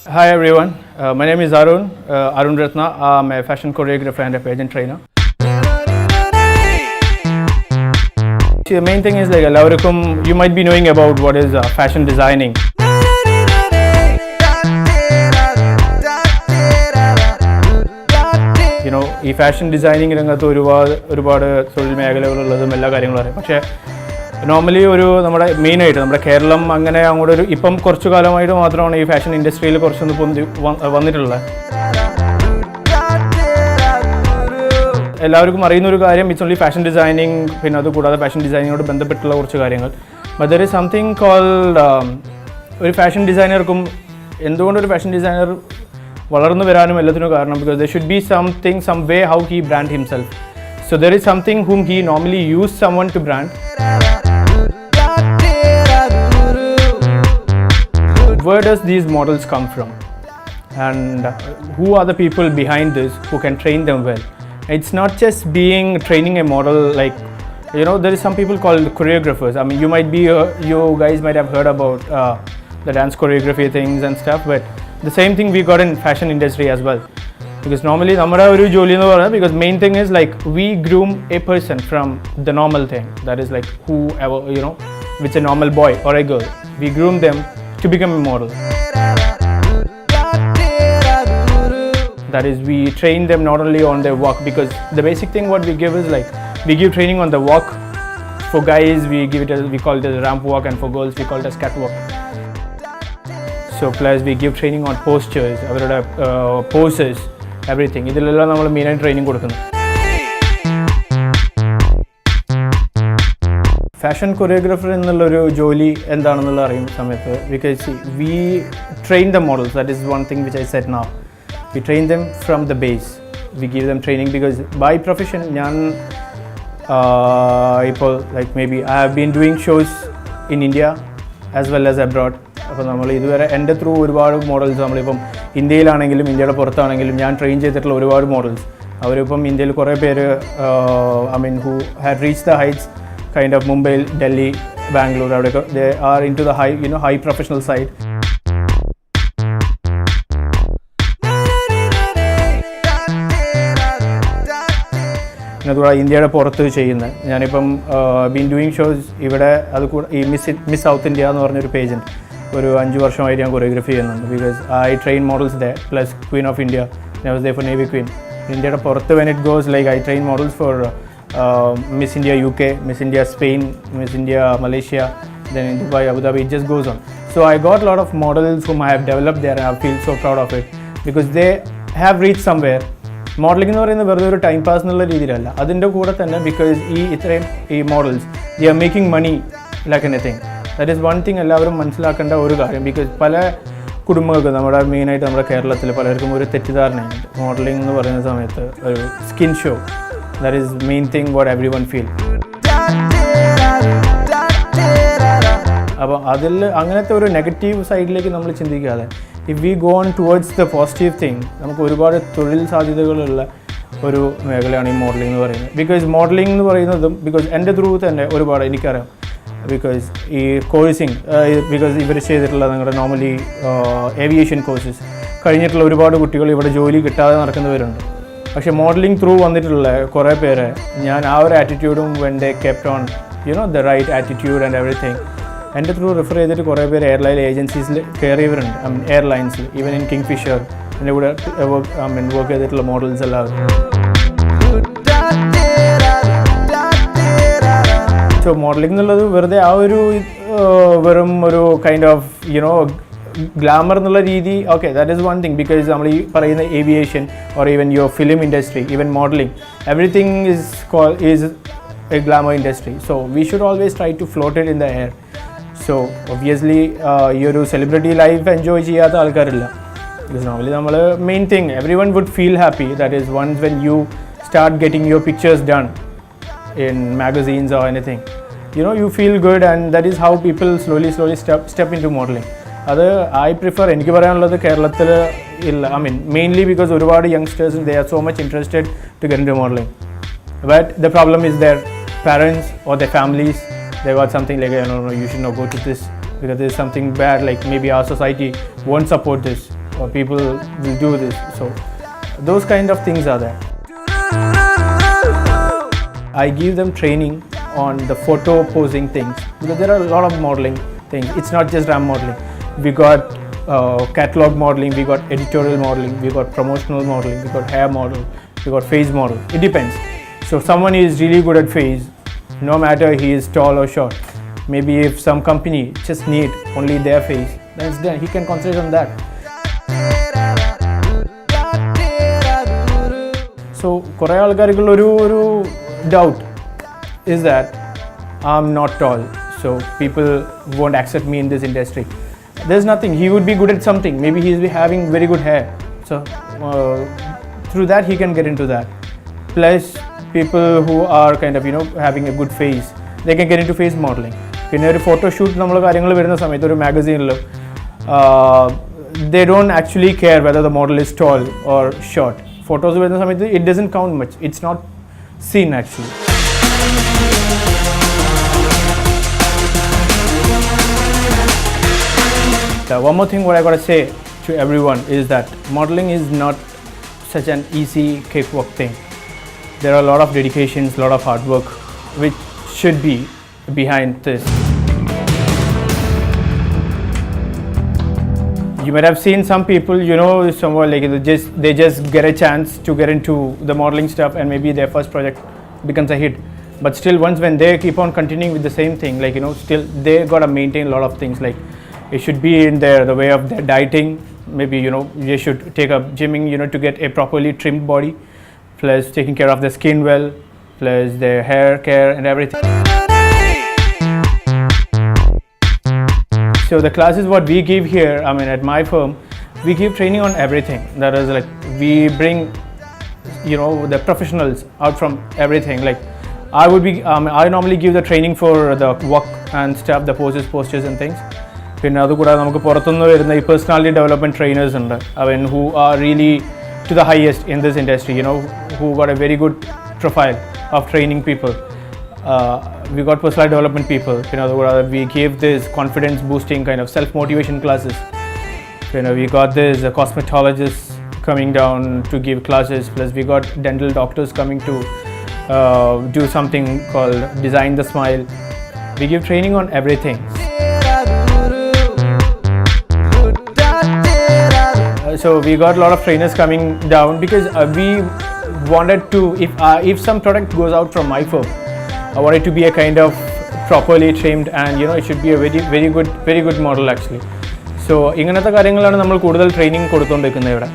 Hi everyone, my name is Arun Ratna. I'm a fashion choreographer and a pageant trainer. See, the main thing is like you might be knowing about what is fashion designing. ഈ fashion designing രംഗത്ത് ഒരുപാട് തൊഴിൽ മേഖലകളുള്ളതും എല്ലാ കാര്യങ്ങളും അറിയാം. പക്ഷേ normally നമ്മുടെ മെയിനായിട്ട് നമ്മുടെ കേരളം അങ്ങനെ അങ്ങോട്ട് ഇപ്പം കുറച്ചു കാലമായിട്ട് മാത്രമാണ് ഈ ഫാഷൻ ഇൻഡസ്ട്രിയിൽ കുറച്ചൊന്ന് വന്നിട്ടുള്ളത്. എല്ലാവർക്കും അറിയുന്നൊരു കാര്യം ഇറ്റ്സ് ഓൺലി ഫാഷൻ ഡിസൈനിങ്, പിന്നെ അത് കൂടാതെ ഫാഷൻ ഡിസൈനിങ്ങോട് ബന്ധപ്പെട്ടുള്ള കുറച്ച് കാര്യങ്ങൾ. But there is something called ഒരു ഫാഷൻ ഡിസൈനർക്കും എന്തുകൊണ്ടൊരു ഫാഷൻ ഡിസൈനർ വളർന്നു വരാനും എല്ലാത്തിനും കാരണം because there should be some way how he brand himself. So there is something whom he normally use someone to brand. Where does these models come from, and who are the people behind this who can train them well? It's not just training a model, like there is some people called choreographers. I mean, you guys might have heard about the dance choreography things and stuff, but the same thing we got in fashion industry as well, because normally namada oru joli ennu parayana, because main thing is like we groom a person from the normal thing, that is like whoever with a normal boy or a girl, we groom them to become a model. That is, we train them not only on their walk, because the basic thing what we give is like we give training on the walk. For guys we call it as ramp walk, and for girls we call it as catwalk. So plus we give training on postures, avarude poses, everything. Idilella nammal main training kodukunu. Fashion choreographer എന്നുള്ളൊരു ജോലി എന്താണെന്നുള്ള അറിയുന്ന സമയത്ത് we train the models. That is one thing which I said now. We train them from the base. We give them training because by profession ഞാൻ ഇപ്പോൾ like maybe I have been doing shows in India as well as abroad. അപ്പോൾ നമ്മൾ ഇതുവരെ എൻ്റെ through ഒരുപാട് models നമ്മളിപ്പം ഇന്ത്യയിലാണെങ്കിലും ഇന്ത്യയുടെ പുറത്താണെങ്കിലും ഞാൻ ട്രെയിൻ ചെയ്തിട്ടുള്ള ഒരുപാട് മോഡൽസ് അവരിപ്പം ഇന്ത്യയിൽ കുറേ പേര് who had reached the heights kind of Mumbai, Delhi, Bangalore, they are into the high professional side. അതുകൂടെ ഇന്ത്യയുടെ പുറത്ത് ചെയ്യുന്നത് ഞാനിപ്പം ബീൻ ഡൂയിങ് ഷോസ് ഇവിടെ അത് ഈ മിസ് സൗത്ത് ഇന്ത്യ എന്ന് പറഞ്ഞൊരു പേജൻറ്റ് ഒരു 5 വർഷമായിട്ട് ഞാൻ കൊറിയോഗ്രഫി ചെയ്യുന്നുണ്ട്. Because I train models the plus queen of India, ഞാൻ was the for navy queen. ഇന്ത്യയുടെ പുറത്ത് when it goes like I train models for Miss India UK, Miss India Spain, Miss India Malaysia, then in Dubai, Abu Dhabi, it just goes on. So I got a lot of models whom I have developed there, and I feel so proud of it because they have reached somewhere. Modeling എന്ന് പറയുന്നത് വെറുതെ ഒരു time pass എന്നുള്ള രീതിയിലല്ല, അതിൻ്റെ കൂടെ തന്നെ because ഈ models they are making money like anything. That is one thing എല്ലാവരും മനസ്സിലാക്കേണ്ട ഒരു കാര്യം. ബിക്കോസ് പല കുടുംബങ്ങൾക്ക് നമ്മുടെ മെയിനായിട്ട് നമ്മുടെ കേരളത്തിൽ പലർക്കും ഒരു തെറ്റിദ്ധാരണയുണ്ട് മോഡലിംഗ് എന്ന് പറയുന്ന സമയത്ത് ഒരു skin show. That is main thing what everyone feel. അപ്പോൾ അതിൽ അങ്ങനത്തെ ഒരു നെഗറ്റീവ് സൈഡിലേക്ക് നമ്മൾ ചിന്തിക്കാതെ if we go on towards the positive thing, നമുക്ക് ഒരുപാട് തൊഴിൽ സാധ്യതകളുള്ള ഒരു മേഖലയാണ് ഈ മോഡലിംഗ് എന്ന് പറയുന്നത്. ബിക്കോസ് മോഡലിംഗ് എന്ന് പറയുന്നതും ബിക്കോസ് എൻ്റെ ത്രൂ തന്നെ ഒരുപാട് എനിക്കറിയാം. ബിക്കോസ് ഈ കോഴ്സിങ് ബിക്കോസ് ഇവർ ചെയ്തിട്ടുള്ള നിങ്ങളുടെ നോർമലി ഏവിയേഷൻ കോഴ്സസ് കഴിഞ്ഞിട്ടുള്ള ഒരുപാട് കുട്ടികൾ ഇവിടെ ജോലി കിട്ടാതെ നടക്കുന്നവരുണ്ട്. പക്ഷേ മോഡലിംഗ് ത്രൂ വന്നിട്ടുള്ള കുറേ പേര് ഞാൻ ആ ഒരു ആറ്റിറ്റ്യൂഡും when they kept on the right attitude and everything എൻ്റെ ത്രൂ റിഫർ ചെയ്തിട്ട് കുറേ പേര് എയർലൈൻ ഏജൻസീസിൽ കയറിയവരുണ്ട്. എയർലൈൻസിൽ ഈവൻ ഇൻ കിങ് ഫിഷർ എൻ്റെ കൂടെ വർക്ക് ചെയ്തിട്ടുള്ള മോഡൽസ് എല്ലാവരും. സോ മോഡലിംഗ് എന്നുള്ളത് വെറുതെ ആ ഒരു വെറും ഒരു കൈൻഡ് ഓഫ് ഗ്ലാമർ എന്നുള്ള രീതി. Okay, that is one thing because നമ്മൾ ഈ പറയുന്ന aviation or even your film industry, even modelling, everything is a glamour industry. So we should always try to float it in the air. So obviously ഈ ഒരു celebrity life enjoy ചെയ്യാത്ത ആൾക്കാരില്ല. Because normally നമ്മൾ main thing every one would feel happy, that is once when you start getting your pictures done in magazines or anything, you feel good, and that is how people slowly step into modeling. അത് I prefer എനിക്ക് പറയാനുള്ളത് കേരളത്തിൽ ഇല്ല. Mainly because ഒരുപാട് youngsters they are so much interested to get into modelling, but the problem is their parents or their families. They got something like, no, you should not go to this because there is something bad, like maybe our society won't support this, or people will do this. So those kind of things are there. I give them training on the photo posing things because there are a lot of modeling things. It's not just RAM modeling. We got catalog modeling, we got editorial modeling, we got promotional modeling, we got hair model, we got face model. It depends. So someone is really good at face, no matter he is tall or short. Maybe if some company just need only their face, then it's done. He can concentrate on that. So കുറേ ആൾക്കാർക്കുള്ള ഒരു doubt is that I'm not tall, so people won't accept me in this industry. There's nothing. He would be good at something. Maybe he's having very good hair. So through that he can get into that. Plus people who are kind of having a good face, they can get into face modeling. പിന്നെ ഒരു photoshoot നമ്മൾ കാര്യങ്ങൾ വരുന്ന സമയത്ത് ഒരു മാഗസീനിൽ they don't actually care whether the model is tall or short. Photos വരുന്ന സമയത്ത് it doesn't count much. It's not seen actually. One more thing what I gotta say to everyone is that modeling is not such an easy cakewalk thing. There are a lot of dedications, a lot of hard work which should be behind this. You might have seen some people, somewhere like they just get a chance to get into the modeling stuff and maybe their first project becomes a hit. But still when they keep on continuing with the same thing, still they gotta maintain a lot of things. Like it should be in the way of their dieting. Maybe they should take up gymming to get a properly trimmed body, plus taking care of their skin well, plus their hair care and everything. So the classes what we give here, at my firm, we give training on everything. That is like we bring the professionals out from everything. Like I normally give the training for the walk and stuff, the poses, postures and things. പിന്നെ അതുകൂടാതെ നമുക്ക് പുറത്തുനിന്ന് വരുന്ന ഈ personality development trainers ഉണ്ട് who are really to the highest in this industry, who got a very good profile of training people. We got personal development people. We gave this confidence boosting kind of self-motivation classes. We got this cosmetologists coming down to give classes, plus we got dental doctors coming to do something called Design the Smile. We give training on everything. So we got a lot of trainers coming down because we wanted to, if some product goes out from my firm, I want it to be a kind of properly trimmed and it should be a very good model actually. So ഇങ്ങനത്തെ കാര്യങ്ങളാണ് നമ്മൾ കൂടുതൽ training കൊടുത്തുകൊണ്ടിരിക്കുന്നത് ഇവിടെ.